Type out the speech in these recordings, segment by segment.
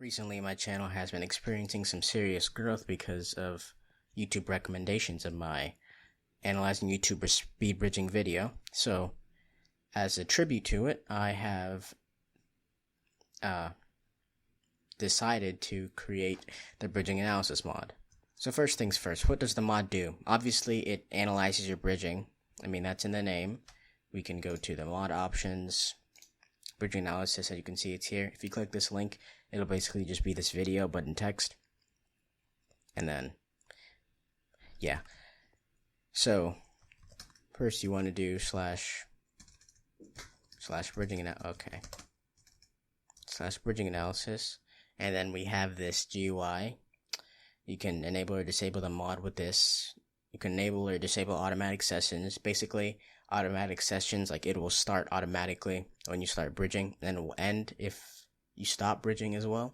Recently, my channel has been experiencing some serious growth because of YouTube recommendations of my analyzing YouTuber speed bridging video. So, as a tribute to it, I have decided to create the bridging analysis mod. So first things first, what does the mod do? Obviously, it analyzes your bridging. I mean, that's in the name. We can go to the mod options, bridging analysis, as you can see it's here. If you click this link, it'll basically just be this video but in text. And then, yeah. So, first you want to do slash bridging analysis. And then we have this GUI. You can enable or disable the mod with this. You can enable or disable automatic sessions. Basically, automatic sessions, like it will start automatically when you start bridging, and then it will end if you stop bridging as well.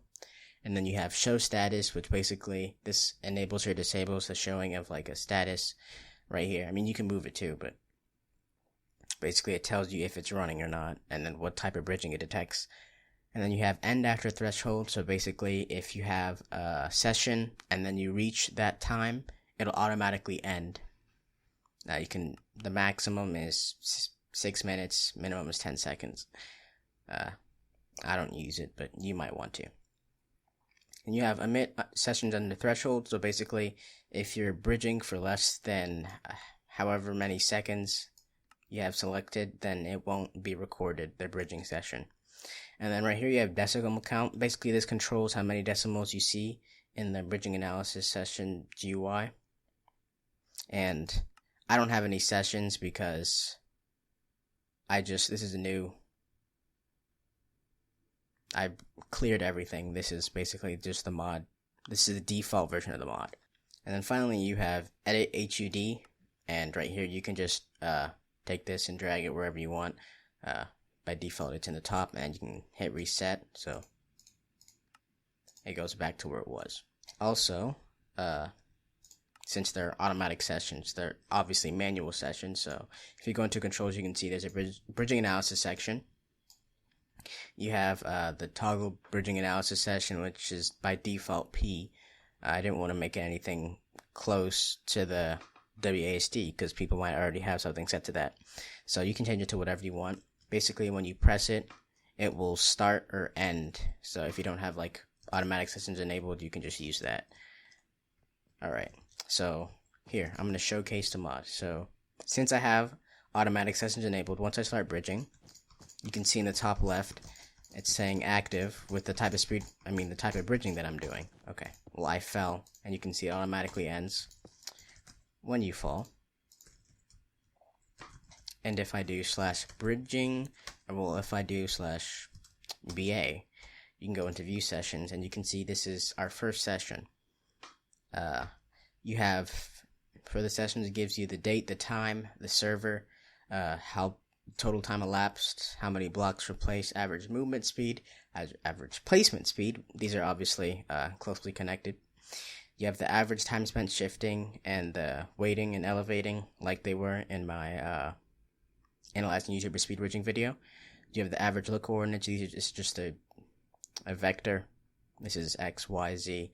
And then you have show status, which basically this enables or disables the showing of like a status right here. I mean, you can move it too, but basically it tells you if it's running or not, and then what type of bridging it detects. And then you have end after threshold. So basically, if you have a session and then you reach that time, it'll automatically end. Now the maximum is 6 minutes, minimum is 10 seconds. I don't use it, but you might want to. And you have omit sessions under threshold. So basically, if you're bridging for less than however many seconds you have selected, then it won't be recorded, the bridging session. And then right here you have decimal count. Basically, this controls how many decimals you see in the bridging analysis session GUI. And I don't have any sessions because this is new. I cleared everything. This is basically just the mod. This is the default version of the mod. And then finally you have edit HUD. And right here you can just take this and drag it wherever you want. By default it's in the top, and you can hit reset, so it goes back to where it was. Also, since they're automatic sessions, they're obviously manual sessions. So if you go into controls, you can see there's a bridging analysis section. You have the toggle bridging analysis session, which is by default P. I didn't want to make anything close to the WASD because people might already have something set to that. So you can change it to whatever you want. Basically, when you press it, it will start or end. So if you don't have like automatic sessions enabled, you can just use that. Alright, so here, I'm going to showcase the mod. So since I have automatic sessions enabled, once I start bridging, you can see in the top left, it's saying active with the type of the type of bridging that I'm doing. Okay, well I fell, and you can see it automatically ends when you fall. And if I do /bridging, if I do /BA, you can go into view sessions, and you can see this is our first session. You have, for the sessions, it gives you the date, the time, the server, how total time elapsed, how many blocks replaced, average movement speed, average placement speed. These are obviously closely connected. You have the average time spent shifting and the waiting and elevating, like they were in my analyzing YouTuber speed bridging video. You have the average look coordinates. It's just a vector. This is X, Y, Z.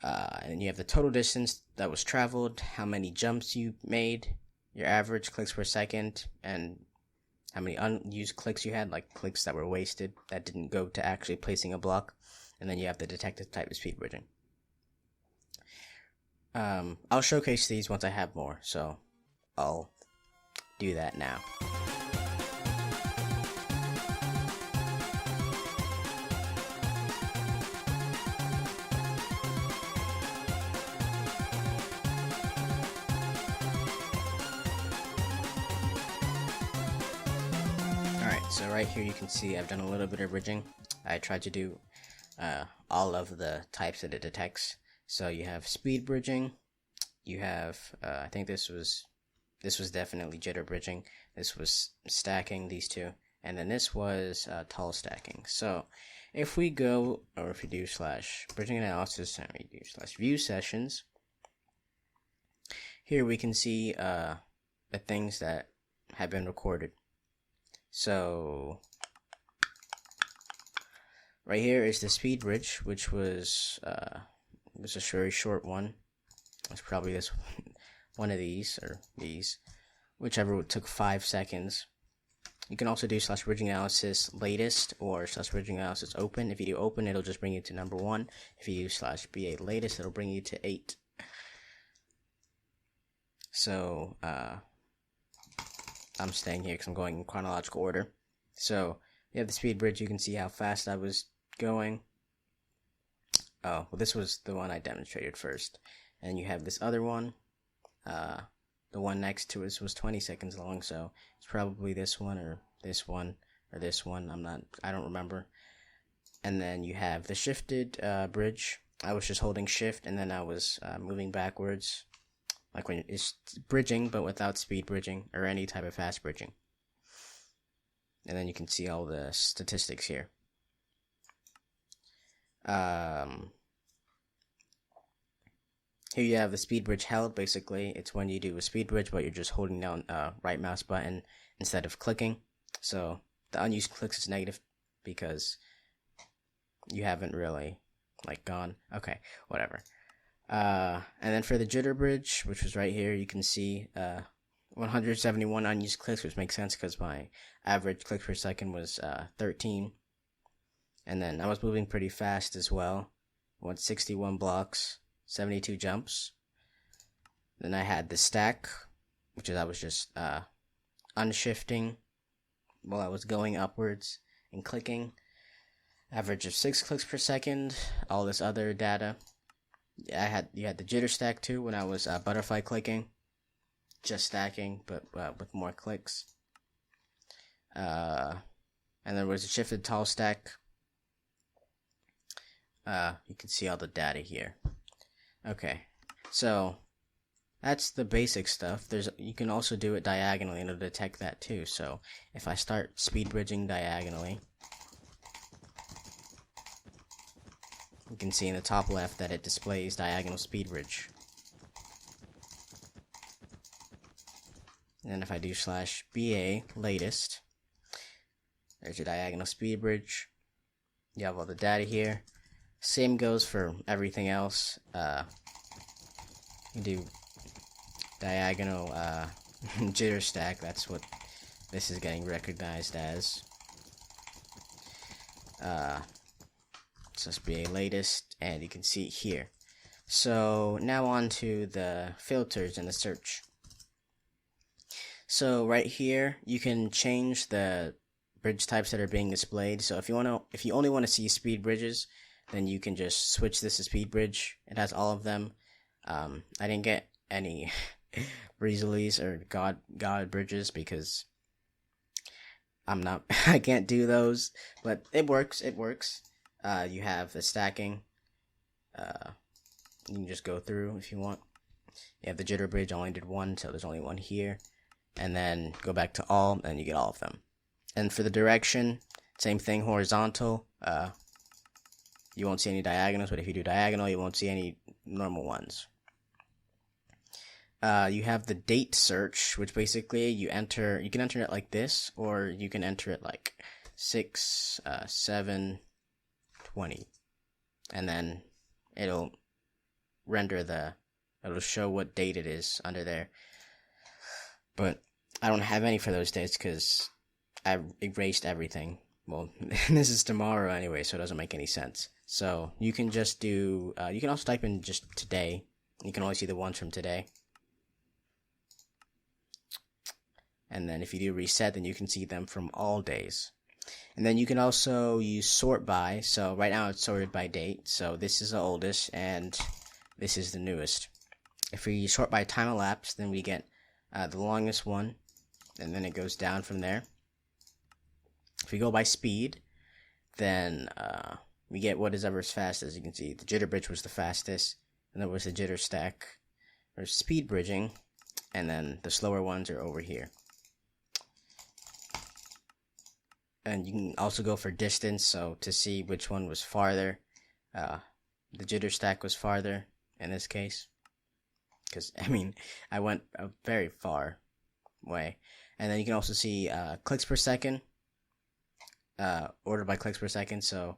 And then you have the total distance that was traveled, how many jumps you made, your average clicks per second, and how many unused clicks you had, like clicks that were wasted that didn't go to actually placing a block. And then you have the detected type of speed bridging. I'll showcase these once I have more, so I'll do that now. Alright, so right here you can see I've done a little bit of bridging. I tried to do all of the types that it detects. So you have speed bridging, you have, I think this was definitely jitter bridging, this was stacking, these two, and then this was tall stacking. So if we go, or if we do /bridging analysis, and we do /view sessions, here we can see the things that have been recorded. So right here is the speed bridge, which was a very short one. It's probably this one of these, or these, whichever took 5 seconds. You can also do /bridging analysis latest or /bridging analysis open. If you do open, it'll just bring you to number 1. If you do /BA latest, it'll bring you to 8. So I'm staying here because I'm going in chronological order. So you have the speed bridge. You can see how fast I was going. Oh, well, this was the one I demonstrated first. And you have this other one. The one next to it was 20 seconds long, so it's probably this one or this one or this one. I don't remember. And then you have the shifted bridge. I was just holding shift and then I was moving backwards, like when it's bridging but without speed bridging or any type of fast bridging. And then you can see all the statistics here. Here you have the speed bridge held. Basically, it's when you do a speed bridge, but you're just holding down right mouse button instead of clicking. So the unused clicks is negative because you haven't really gone. Okay, whatever. And then for the jitter bridge, which was right here, you can see 171 unused clicks, which makes sense because my average clicks per second was 13. And then I was moving pretty fast as well. 161 blocks. 72 jumps. Then I had the stack, which is I was just unshifting while I was going upwards and clicking. Average of 6 clicks per second. All this other data. You had the jitter stack too when I was butterfly clicking, just stacking but with more clicks. And there was a shifted tall stack. You can see all the data here. Okay, so that's the basic stuff. You can also do it diagonally and it'll detect that too. So if I start speed bridging diagonally, you can see in the top left that it displays diagonal speed bridge. And then if I do /BA latest, there's your diagonal speed bridge. You have all the data here. Same goes for everything else. You do diagonal jitter stack. That's what this is getting recognized as. So SBA latest, and you can see it here. So now on to the filters in the search. So right here, you can change the bridge types that are being displayed. So if you only want to see speed bridges, then you can just switch this to speed bridge. It has all of them. I didn't get any Breezilies or God bridges because I can't do those, but it works. You have the stacking. You can just go through if you want. You have the jitter bridge. I only did one, so there's only one here. And then go back to all, and you get all of them. And for the direction, same thing, horizontal. You won't see any diagonals, but if you do diagonal, you won't see any normal ones. You have the date search, which basically you can enter it like this, or you can enter it like 6, 7, 20. And then it'll show what date it is under there. But I don't have any for those dates because I erased everything. Well, this is tomorrow anyway, so it doesn't make any sense. So you can just do, you can also type in just today. You can only see the ones from today. And then if you do reset, then you can see them from all days. And then you can also use sort by. So right now it's sorted by date. So this is the oldest and this is the newest. If we sort by time elapsed, then we get the longest one. And then it goes down from there. If we go by speed, then we get whatever's fastest. You can see the jitter bridge was the fastest. And there was the jitter stack. There's speed bridging. And then the slower ones are over here. And you can also go for distance, so to see which one was farther. The jitter stack was farther in this case. Because, I went a very far way. And then you can also see clicks per second. Ordered by clicks per second, so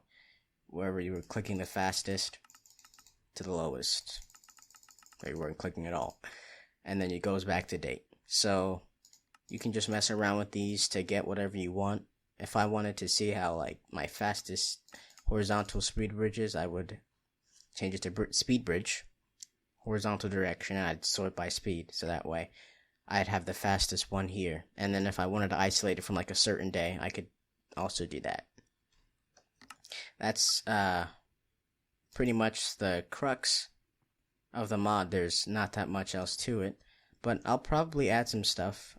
wherever you were clicking the fastest to the lowest, or you weren't clicking at all, and then it goes back to date. So you can just mess around with these to get whatever you want. If I wanted to see how like my fastest horizontal speed bridge is, I would change it to speed bridge, horizontal direction, and I'd sort by speed, so that way I'd have the fastest one here. And then if I wanted to isolate it from like a certain day, I could also do that. That's pretty much the crux of the mod. There's not that much else to it, but I'll probably add some stuff.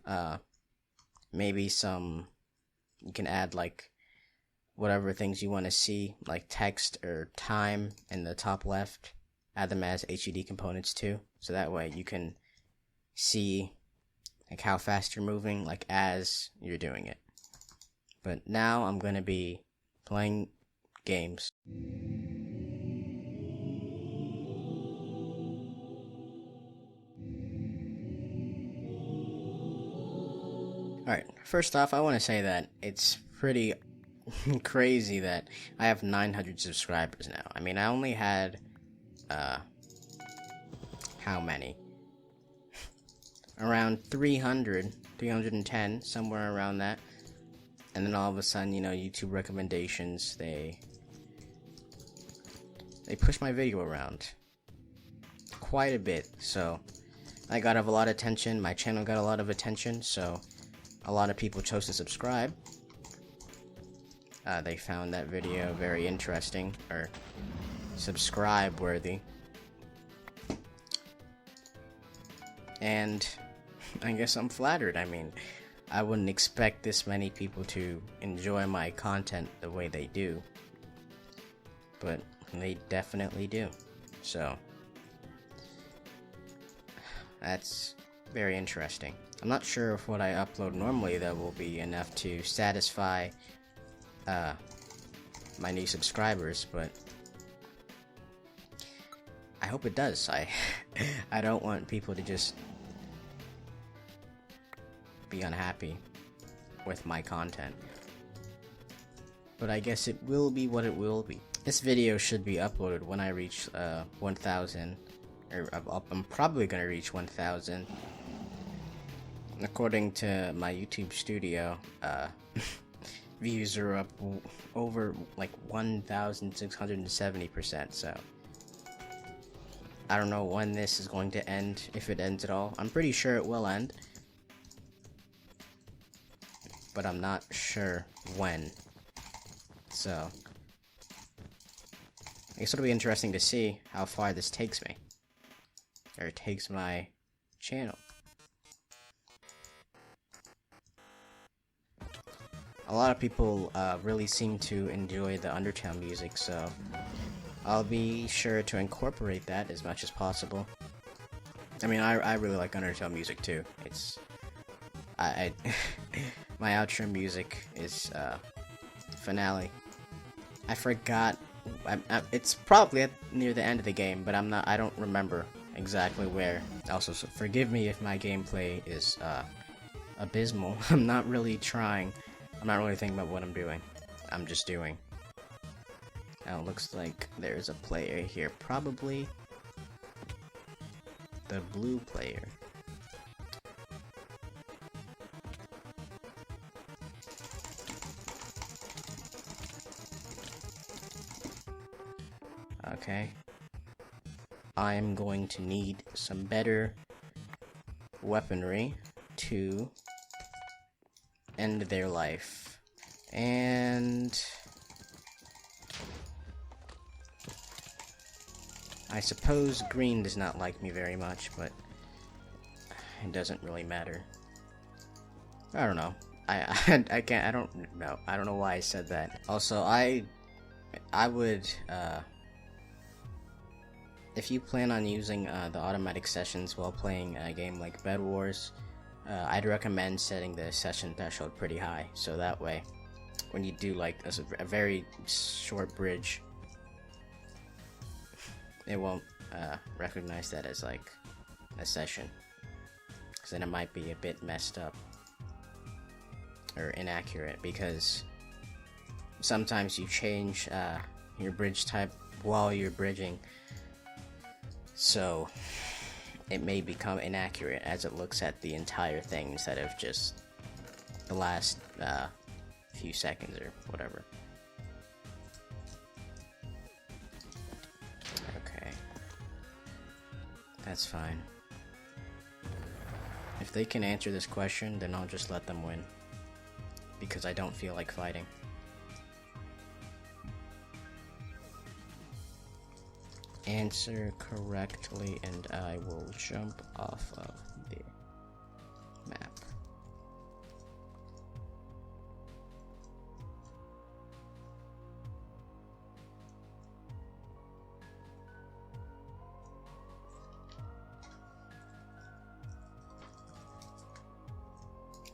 Maybe some, you can add like whatever things you want to see, like text or time in the top left. Add them as HUD components too, so that way you can see like how fast you're moving, like as you're doing it. But now I'm gonna be playing games. Alright, first off, I want to say that it's pretty crazy that I have 900 subscribers now. I mean, I only had, how many? Around 300, 310, somewhere around that. And then all of a sudden, you know, YouTube recommendations, they push my video around quite a bit. So I got a lot of attention, my channel got a lot of attention, so a lot of people chose to subscribe. They found that video very interesting, or subscribe worthy. And I guess I'm flattered. I mean, I wouldn't expect this many people to enjoy my content the way they do, but they definitely do. So that's very interesting. I'm not sure if what I upload normally though will be enough to satisfy my new subscribers, but I hope it does. I don't want people to just be unhappy with my content, but I guess it will be what it will be. This video should be uploaded when I reach 1,000, or I'm probably gonna reach 1,000. According to my YouTube studio, views are up over like 1,670%, so I don't know when this is going to end, if it ends at all. I'm pretty sure it will end, but I'm not sure when. So I guess it'll be interesting to see how far this takes me, or takes my channel. A lot of people really seem to enjoy the Undertale music, so I'll be sure to incorporate that as much as possible. I mean, I really like Undertale music too. It's my outro music is finale. I forgot. It's probably near the end of the game, but I don't remember exactly where. Also, so forgive me if my gameplay is abysmal. I'm not really trying. I'm not really thinking about what I'm doing. I'm just doing. Now it looks like there's a player here. Probably the blue player. Okay. I'm going to need some better weaponry to end their life. And I suppose green does not like me very much, but it doesn't really matter. I don't know. I can't. I don't know. I don't know why I said that. Also, I would if you plan on using the automatic sessions while playing a game like Bed Wars, I'd recommend setting the session threshold pretty high, so that way when you do like a very short bridge, it won't recognize that as like a session, because then it might be a bit messed up or inaccurate, because sometimes you change your bridge type while you're bridging, so it may become inaccurate as it looks at the entire thing instead of just the last few seconds or whatever. Okay, that's fine. If they can answer this question, then I'll just let them win, because I don't feel like fighting. Answer correctly and I will jump off of the map.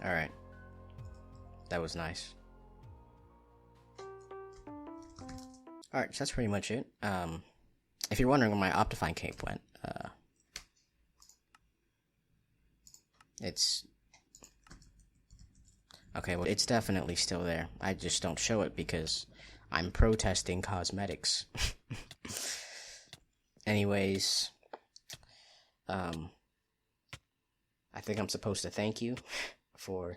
Alright. That was nice. Alright, so that's pretty much it. If you're wondering where my Optifine cape went, it's... Okay, well, it's definitely still there. I just don't show it because I'm protesting cosmetics. Anyways, I think I'm supposed to thank you for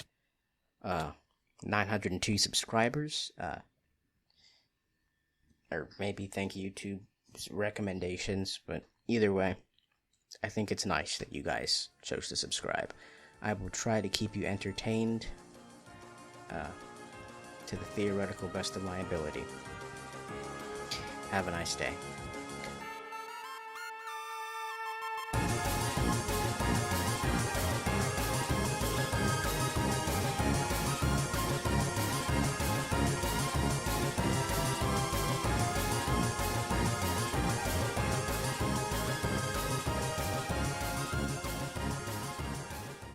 902 subscribers, or maybe thank you to recommendations, but either way, I think it's nice that you guys chose to subscribe. I will try to keep you entertained to the theoretical best of my ability. Have a nice day.